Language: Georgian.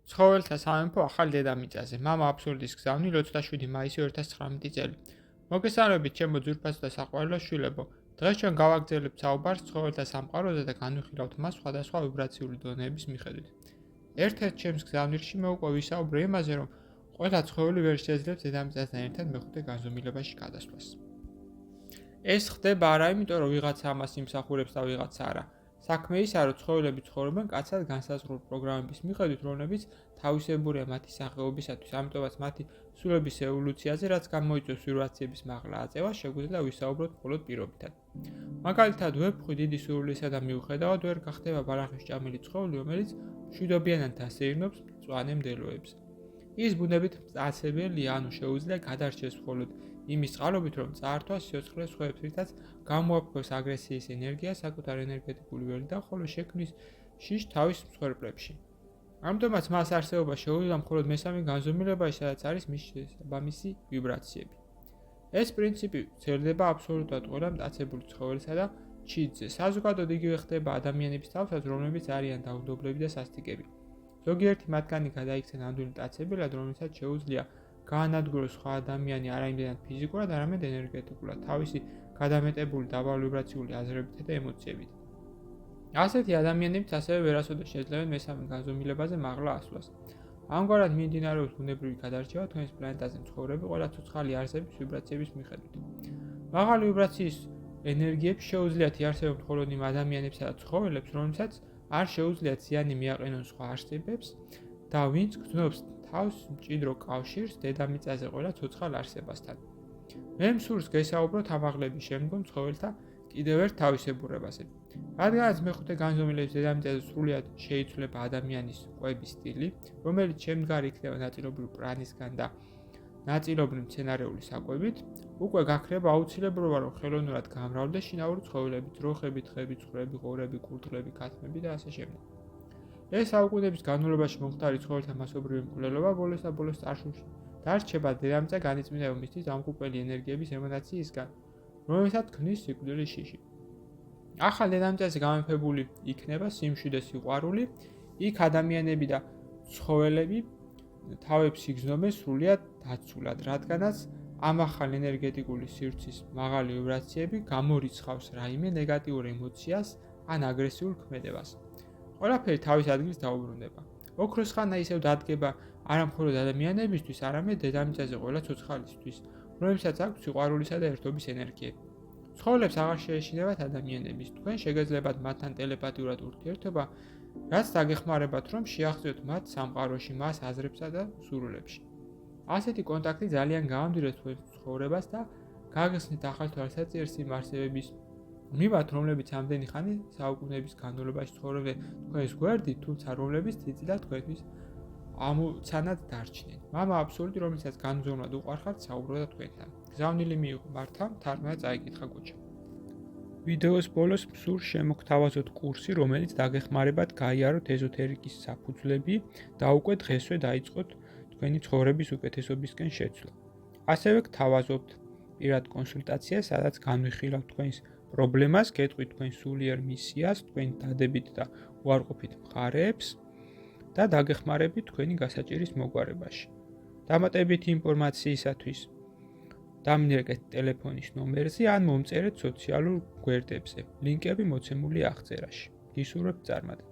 ცხოველთა სამეფო ახალ დედამიწაზე. მამა აბსურდის გზავნილ 27 მაისი 2019 წელი. მოგესალმებით, ჩემო ძვირფასო და საყვარელო შვილებო. დღეს ჩვენ გავაგრძელებთ საუბარს ცხოველთა სამყაროზე და განვიხილავთ მას სხვადასხვა ვიბრაციული დონეების მიხედვით. ერთ-ერთ ჩემს გზავნილში მე უკვე ვისაუბრე იმაზე, რომ ყველა ცხოველი ვერ შეძლებს დედამიწასთან ერთად მეხუთე განზომილებაში გადასვლას. ეს ხდება არა იმიტომ, რომ ვიღაცა ამას იმსახურებს და ვიღაცა არა. საქმე ისაა, რომ ცხოველები ცხოვრობენ კაცად განსაზღვრული პროგრამების მიხედვით, რომლებიც თავისებურია მათი სახეობისათვის, ამიტომაც მათი სულების ევოლუციაზე, რაც გამოიწვევს ვიბრაციების მაღლა აწევას, შეგვიძლია ვისაუბროთ მხოლოდ პირობითად. მაგალითად, ვეფხვი დიდი სულისა და მიუხედავად ვერ გახდება ბალახის ჭამელი ცხოველი, რომელიც მშვიდობიანად დასეირნობს მწვანე მდელოებს. ის ბუნებით მტაცებელია, ანუ შეუძლია გადარჩეს მხოლოდ იმის წყალობით, რომ წაართვას სიცოცხლეს სხვებს, რითაც გამოაფქვევს აგრესიის ენერგია საკუთარ ენერგეტიკული ველიდან, ხოლო შექმნის შიშ თავის მსხვერპლებში. ამიტომაც მას არსებობა შეუძლია მხოლოდ მესამე განზომილებაში, სადაც არის მისამისი ვიბრაციები. ეს პრინციპი ვრცელდება აბსოლუტურად ყველა მტაცებული ცხოველსა და ჩიტზე. საზოგადოდ იგივე ხდება ადამიანების თავსაც, რომლებიც არიან დაუნდობლები და სასტიკები. ზოგიერთი მათგანი გადაიქცა ნამდვილ მტაცებელად, რომელსაც შეუძლია გაანადგუროს სხვა ადამიანი არა იმდენად ფიზიკურად, არამედ ენერგეტიკულად, თავისი გადამეტებული დაბალი ვიბრაციული აზრებითა და ემოციებით. ასეთი ადამიანებიც ასევე ვერასოდეს შეძლებენ მესამე განზომილებაზე მაღლა ასვლას. ამგვარად მიმდინარეობს ბუნებრივი გადარჩევა თქვენს პლანეტაზე მცხოვრები ყველა ცოცხალი არსების ვიბრაციების მიხედვით. მაღალი ვიბრაციის ენერგიებს შეუძლიათ იარსებოთ მხოლოდ იმ ადამიანებსა და ცხოველებს, რომლებსაც არ შეუძლიათ ზიანი მიაყენონ სხვა არსებებს და ვინც გრძნობს თავს მჭიდრო კავშირს დედამიწაზე ყველა ცოცხალ არსებასთან. მე მსურს გესაუბროთ ამაღლების შემდგომ ცხოველთა კიდევ ერთ თავისებურებაზე. რადგანაც მეხუთე განზომილების დედამიწაზე სრულიად შეიცვლება ადამიანის კვების სტილი, რომელიც შემდგარი იქნება ნაწილობრივ პრანისგან და ნაწილობრივ მცენარეული საკვებით, უკვე გაქრება აუცილებლობა, რომ ხელოვნურად გამრავლდეს შინაური ცხოველები, ძროხები, თხები, ცხვრები, ღორები, კურდღლები, ქათმები და ასე შემდეგ. ეს საუკუნეების განმავლობაში მომხდარი ცხოველთა მასობრივი მკვლელობა ბოლოს და ბოლოს წარსულში დარჩება დედამიწა განიწმინდა მისთვის დამკუპელი ენერგიების ემანაციისგან, რომელსაც ქმნის სიკვდილის შიში. ახალ დედამიწაზე გამეფებული იქნება სიმშვიდე სიყვარული, იქ ადამიანები და ცხოველები თავებს იგრძნობენ სრულიად დაცულად, რადგანაც ამ ახალ ენერგეტიკული სივრცის მაღალი ვიბრაციები გამორიცხავს რაიმე ნეგატიურ ემოციას ან აგრესიულ ქმედებას. ყველაფერი თავის ადგილს დაუბრუნდება. ოქროს ხანა ისევ დადგება არა მხოლოდ ადამიანებისთვის, არამედ დედამიწაზე ყველა ცოცხალისთვის, რომლებსაც აქვს სიყვარულისა და ერთობის ენერგიები. ცხოველებს აღარ შეეშინებათ ადამიანების, თქვენ შეგეძლებათ მათთან ტელეპათიურად ურთიერთობა, რაც დაგეხმარებათ, რომ შეახციოთ მათ სამყაროში, მას აზრებსა და სურვილებში. ასეთი კონტაქტი ძალიან გაამდირებს თქვენს ცხოვრებას და გაგხსნით ახალ თვალსაჩინოს იმ არსებების მიმართ, რომლებიც ამდენი ხანი საუკუნეების განმავლობაში ცხოვრობდნენ თქვენს გვერდით, თუმცა რომლებიც დიდწილად თქვენთვის ამოცანად დარჩნენ. მამა აბსურდი, რომელსაც განმზომლად უყვარხართ საუბრობდა თქვენთან. გზავნილი მიიღო მართა, თარგმნა წაიკითხა გუჩა. ვიდეოს ბოლოს მსურს შემოგთავაზოთ კურსი, რომელიც დაგეხმარებათ გაიაროთ ეზოთერიკის საფუძვლები და უკვე დღესვე დაიწყოთ თქვენი ცხოვრების უკეთესობისკენ შეცვლა. ასევე გთავაზობთ პირად კონსულტაციას, სადაც განვიხილავთ თქვენს პრობლემას, გეტყვით თქვენ სულიერ მისიას, თქვენ დადებით და უარყოფით მხარეებს და დაგეხმარებით თქვენი გასაჭირის მოგვარებაში. დამატებითი ინფორმაციისათვის დამინერგეთ ტელეფონის ნომერზე ან მომწერეთ სოციალურ გვერდებზე. ლინკები მოცემულია აღწერაში. გისურვებთ წარმატებას.